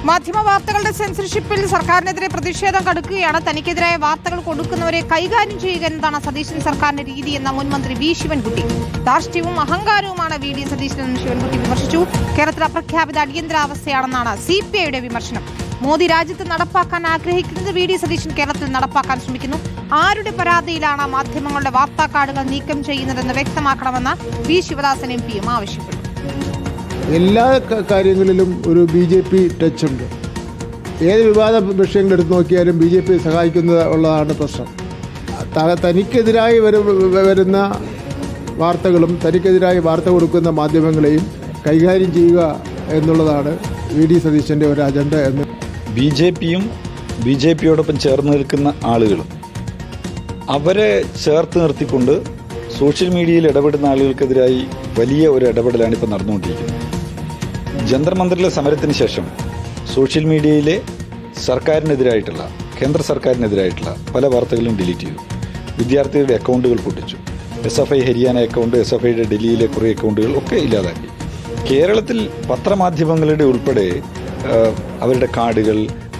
മാധ്യമ വാർത്തകളുടെ സെൻസർഷിപ്പിൽ സർക്കാരിനെതിരെ പ്രതിഷേധം കടുക്കുകയാണ്. തനിക്കെതിരായ വാർത്തകൾ കൊടുക്കുന്നവരെ കൈകാര്യം ചെയ്യുക എന്നതാണ് സതീശൻ സർക്കാരിന്റെ രീതി എന്ന മുൻ മന്ത്രി വി ശിവൻകുട്ടി. ധാർഷ്ട്യവും അഹങ്കാരവുമാണ് വി ഡി സതീശനെന്ന് ശിവൻകുട്ടി വിമർശിച്ചു. കേരളത്തിൽ അപ്രഖ്യാപിത അടിയന്തരാവസ്ഥയാണെന്നാണ് CPIയുടെ വിമർശനം. മോദി രാജ്യത്ത് നടപ്പാക്കാൻ ആഗ്രഹിക്കുന്നത് വി ഡി സതീശൻ കേരളത്തിൽ നടപ്പാക്കാൻ ശ്രമിക്കുന്നു. ആരുടെ പരാതിയിലാണ് മാധ്യമങ്ങളുടെ വാർത്താ കാർഡുകൾ നീക്കം ചെയ്യുന്നതെന്ന് വ്യക്തമാക്കണമെന്ന് വി ശിവദാസൻ MP ആവശ്യപ്പെട്ടു. എല്ലാ കാര്യങ്ങളിലും ഒരു BJP ടച്ച് ഉണ്ട്. ഏത് വിവാദ വിഷയങ്ങൾ എടുത്തു നോക്കിയാലും BJP സഹായിക്കുന്നത് ഉള്ളതാണ് പ്രശ്നം. തനിക്കെതിരായി വരുന്ന വാർത്തകളും തനിക്കെതിരായി വാർത്ത കൊടുക്കുന്ന മാധ്യമങ്ങളെയും കൈകാര്യം ചെയ്യുക എന്നുള്ളതാണ് VD സതീശൻ്റെ ഒരു അജണ്ട എന്ന് BJPയും BJPയോടൊപ്പം ചേർന്ന് നിൽക്കുന്ന ആളുകളും അവരെ ചേർത്ത് നിർത്തിക്കൊണ്ട് സോഷ്യൽ മീഡിയയിൽ ഇടപെടുന്ന ആളുകൾക്കെതിരായി വലിയ ഒരു ഇടപെടലാണ് ഇപ്പോൾ നടന്നുകൊണ്ടിരിക്കുന്നത്. ജന്തർ മന്ദിറിലെ സമരത്തിന് ശേഷം സോഷ്യൽ മീഡിയയിലെ സർക്കാരിനെതിരായിട്ടുള്ള കേന്ദ്ര സർക്കാരിനെതിരായിട്ടുള്ള പല വാർത്തകളും ഡിലീറ്റ് ചെയ്തു. വിദ്യാർത്ഥികളുടെ അക്കൗണ്ടുകൾ പൊട്ടിച്ചു. SFI ഹരിയാന അക്കൗണ്ട്, SFIയുടെ ഡൽഹിയിലെ കുറേ അക്കൗണ്ടുകൾ ഒക്കെ ഇല്ലാതാക്കി. കേരളത്തിൽ പത്രമാധ്യമങ്ങളുടെ ഉൾപ്പെടെ അവരുടെ കാർഡുകൾ,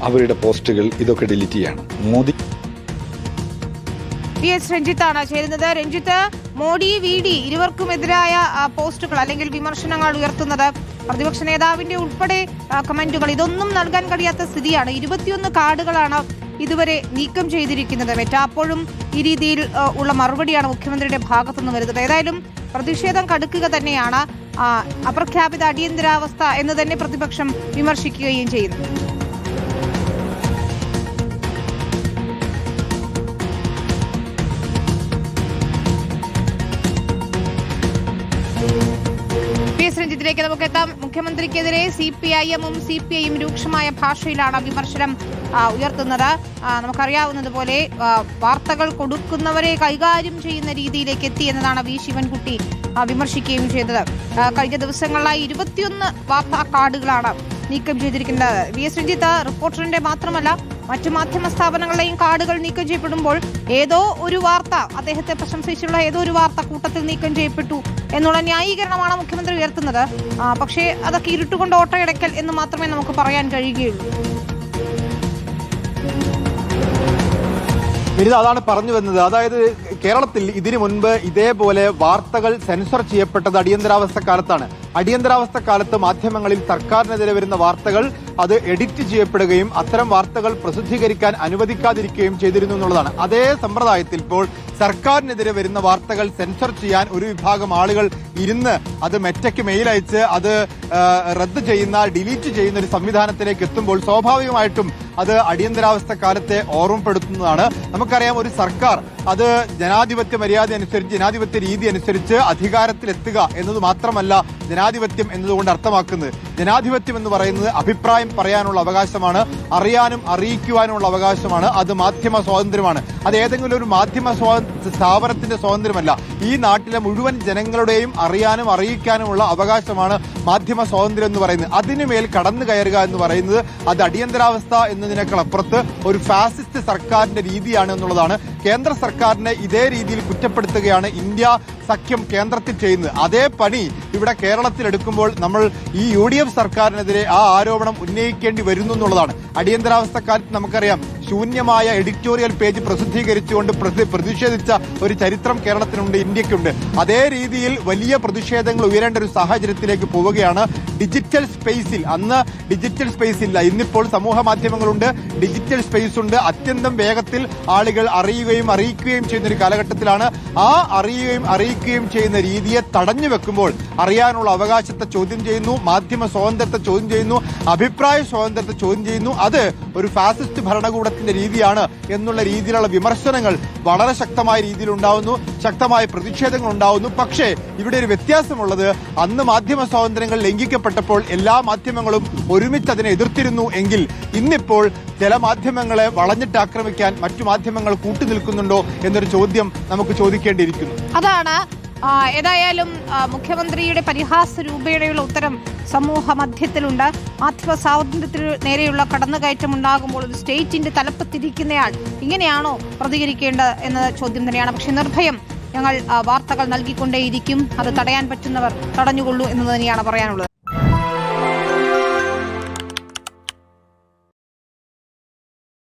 അവരുടെ പോസ്റ്റുകൾ ഇതൊക്കെ ഡിലീറ്റ് ചെയ്യാണ്. മോദി PS രഞ്ജിത്താണ് ചേരുന്നത്. രഞ്ജിത്ത്, മോഡി VD ഇരുവർക്കുമെതിരായ പോസ്റ്റുകൾ അല്ലെങ്കിൽ വിമർശനങ്ങൾ ഉയർത്തുന്നത്, പ്രതിപക്ഷ നേതാവിന്റെ ഉൾപ്പെടെ കമന്റുകൾ, ഇതൊന്നും നൽകാൻ കഴിയാത്ത സ്ഥിതിയാണ്. 21 കാർഡുകളാണ് ഇതുവരെ നീക്കം ചെയ്തിരിക്കുന്നത്. അപ്പോഴും ഈ രീതിയിൽ ഉള്ള മറുപടിയാണ് മുഖ്യമന്ത്രിയുടെ ഭാഗത്തുനിന്ന് വരുന്നത്. ഏതായാലും പ്രതിഷേധം കടുക്കുക തന്നെയാണ്. അപ്രഖ്യാപിത അടിയന്തരാവസ്ഥ എന്ന് തന്നെ പ്രതിപക്ഷം വിമർശിക്കുകയും ചെയ്യുന്നു. PS രഞ്ജിത്തിലേക്ക് നമുക്ക് എത്താം. മുഖ്യമന്ത്രിക്കെതിരെ CPIM-ഉം CPIയും രൂക്ഷമായ ഭാഷയിലാണ് വിമർശനം ഉയർത്തുന്നത്. നമുക്കറിയാവുന്നതുപോലെ വാർത്തകൾ കൊടുക്കുന്നവരെ കൈകാര്യം ചെയ്യുന്ന രീതിയിലേക്ക് എത്തി എന്നതാണ് വി ശിവൻകുട്ടി വിമർശിക്കുകയും ചെയ്തത്. കഴിഞ്ഞ ദിവസങ്ങളിലായി 21 വാർത്താ കാർഡുകളാണ് നീക്കം ചെയ്തിരിക്കുന്നത്. VS രഞ്ജിത്ത്, റിപ്പോർട്ടറിന്റെ മാത്രമല്ല മറ്റു മാധ്യമ സ്ഥാപനങ്ങളുടെയും കാർഡുകൾ നീക്കം ചെയ്യപ്പെടുമ്പോൾ ഏതോ ഒരു വാർത്ത, അദ്ദേഹത്തെ പ്രശംസിച്ചുള്ള ഏതോ ഒരു വാർത്ത കൂട്ടത്തിൽ നീക്കം ചെയ്യപ്പെട്ടു എന്നുള്ള ന്യായീകരണമാണ് മുഖ്യമന്ത്രി ഉയർത്തുന്നത്. പക്ഷേ അതൊക്കെ ഇരുട്ടുകൊണ്ട് ഓട്ടയടക്കൽ എന്ന് മാത്രമേ നമുക്ക് പറയാൻ കഴിയുകയുള്ളൂ. അതാണ് പറഞ്ഞു വന്നത്. അതായത് കേരളത്തിൽ ഇതിനു മുൻപ് ഇതേപോലെ വാർത്തകൾ സെൻസർ ചെയ്യപ്പെട്ടത് അടിയന്തരാവസ്ഥ കാലത്താണ്. അടിയന്തരാവസ്ഥ കാലത്ത് മാധ്യമങ്ങളിൽ സർക്കാരിനെതിരെ വരുന്ന വാർത്തകൾ അത് എഡിറ്റ് ചെയ്യപ്പെടുകയും അത്തരം വാർത്തകൾ പ്രസിദ്ധീകരിക്കാൻ അനുവദിക്കാതിരിക്കുകയും ചെയ്തിരുന്നു എന്നുള്ളതാണ്. അതേ സമ്പ്രദായത്തിൽ ഇപ്പോൾ സർക്കാരിനെതിരെ വരുന്ന വാർത്തകൾ സെൻസർ ചെയ്യാൻ ഒരു വിഭാഗം ആളുകൾ ഇരുന്ന് അത് മെറ്റയ്ക്ക് മെയിൽ അയച്ച് അത് റദ്ദ് ചെയ്യുന്ന, ഡിലീറ്റ് ചെയ്യുന്ന ഒരു സംവിധാനത്തിലേക്ക് എത്തുമ്പോൾ സ്വാഭാവികമായിട്ടും അത് അടിയന്തരാവസ്ഥ കാലത്തെ ഓർമ്മപ്പെടുത്തുന്നതാണ്. നമുക്കറിയാം, ഒരു സർക്കാർ അത് ജനാധിപത്യ മര്യാദ അനുസരിച്ച്, ജനാധിപത്യ രീതി അനുസരിച്ച് അധികാരത്തിലെത്തുക എന്നത് മാത്രമല്ല ജനാധിപത്യം എന്നതുകൊണ്ട് അർത്ഥമാക്കുന്നത്. ജനാധിപത്യം എന്ന് പറയുന്നത് അഭിപ്രായം പറയാനുള്ള അവകാശമാണ്, അറിയാനും അറിയിക്കുവാനുമുള്ള അവകാശമാണ്. അത് മാധ്യമ സ്വാതന്ത്ര്യമാണ്. അത് ഏതെങ്കിലും ഒരു മാധ്യമ സ്ഥാപനത്തിന്റെ സ്വാതന്ത്ര്യമല്ല. ഈ നാട്ടിലെ മുഴുവൻ ജനങ്ങളുടെയും അറിയാനും അറിയിക്കാനുമുള്ള അവകാശമാണ് മാധ്യമ സ്വാതന്ത്ര്യം എന്ന് പറയുന്നത്. അതിനുമേൽ കടന്നു കയറുക എന്ന് പറയുന്നത് അത് അടിയന്തരാവസ്ഥ എന്നതിനേക്കാൾ അപ്പുറത്ത് ഒരു ഫാസിസ്റ്റ് സർക്കാരിന്റെ രീതിയാണ് എന്നുള്ളതാണ്. കേന്ദ്ര സർക്കാരിനെ ഇതേ രീതിയിൽ കുറ്റപ്പെടുത്തുകയാണ് ഇന്ത്യ സഖ്യം കേന്ദ്രത്തിൽ ചെയ്യുന്നത്. അതേ പണി ഇവിടെ കേരളത്തിൽ എടുക്കുമ്പോൾ നമ്മൾ ഈ UDF സർക്കാരിനെതിരെ ആ ആരോപണം ഉന്നയിക്കേണ്ടി വരുന്നു എന്നുള്ളതാണ്. അടിയന്തരാവസ്ഥ കാലത്ത് നമുക്കറിയാം, ശൂന്യമായ എഡിറ്റോറിയൽ പേജ് പ്രസിദ്ധീകരിച്ചുകൊണ്ട് പ്രതിഷേധിച്ച ഒരു ചരിത്രം കേരളത്തിനുണ്ട്, ഇന്ത്യക്കുണ്ട്. അതേ രീതിയിൽ വലിയ പ്രതിഷേധങ്ങൾ ഉയരേണ്ട ഒരു സാഹചര്യത്തിലേക്ക് പോവുകയാണ്. ഡിജിറ്റൽ സ്പേസിൽ, അന്ന് ഡിജിറ്റൽ സ്പേസ് ഇല്ല, ഇന്നിപ്പോൾ സമൂഹ മാധ്യമങ്ങളുണ്ട്, ഡിജിറ്റൽ സ്പേസ് ഉണ്ട്. അത്യന്തം വേഗത്തിൽ ആളുകൾ അറിയുകയും അറിയിക്കുകയും ചെയ്യുന്ന ഒരു കാലഘട്ടത്തിലാണ്. ആ അറിയുകയും അറിയിക്കുകയും ചെയ്യുന്ന രീതിയെ തടഞ്ഞു വെക്കുമ്പോൾ അറിയാനുള്ള അവകാശത്തെ ചോദ്യം ചെയ്യുന്നു, മാധ്യമ സ്വാതന്ത്ര്യത്തെ ചോദ്യം ചെയ്യുന്നു, അഭിപ്രായ സ്വാതന്ത്ര്യത്തെ ചോദ്യം ചെയ്യുന്നു. അത് ഒരു ഫാസിസ്റ്റ് ഭരണകൂടത്തിന്റെ രീതിയാണ് എന്നുള്ള രീതിയിലുള്ള വിമർശനങ്ങൾ വളരെ ശക്തമായ രീതിയിൽ ഉണ്ടാവുന്നു, ശക്തമായ പ്രതിഷേധങ്ങൾ ഉണ്ടാവുന്നു. പക്ഷേ ഇവിടെ ഒരു വ്യത്യാസമുള്ളത്, അന്ന് മാധ്യമ സ്വാതന്ത്ര്യങ്ങൾ ലംഘിക്കപ്പെട്ടപ്പോൾ എല്ലാ മാധ്യമങ്ങളും ഒരുമിച്ച് അതിനെ എതിർത്തിരുന്നു എങ്കിൽ ഇന്നിപ്പോൾ ചില മാധ്യമങ്ങളെ വളഞ്ഞിട്ട് ആക്രമിക്കാൻ മറ്റു മാധ്യമങ്ങൾ കൂട്ടുനിൽക്കുന്നുണ്ടോ എന്നൊരു ചോദ്യം നമുക്ക് ചോദിക്കേണ്ടിയിരിക്കുന്നു. അതാണ് ഏതായാലും മുഖ്യമന്ത്രിയുടെ പരിഹാസ രൂപേണയുള്ള ഉത്തരം സമൂഹ മധ്യത്തിലുണ്ട്. മാധ്യമ സ്വാതന്ത്ര്യത്തിന് നേരെയുള്ള കടന്നുകയറ്റം ഉണ്ടാകുമ്പോൾ ഒരു സ്റ്റേറ്റിന്റെ തലപ്പത്തിരിക്കുന്നയാൾ ഇങ്ങനെയാണോ പ്രതികരിക്കേണ്ടത് എന്ന ചോദ്യം തന്നെയാണ്. പക്ഷെ നിർഭയം ഞങ്ങൾ വാർത്തകൾ നൽകിക്കൊണ്ടേയിരിക്കും. അത് തടയാൻ പറ്റുന്നവർ തടഞ്ഞുകൊള്ളൂ എന്ന് തന്നെയാണ് പറയാനുള്ളത്.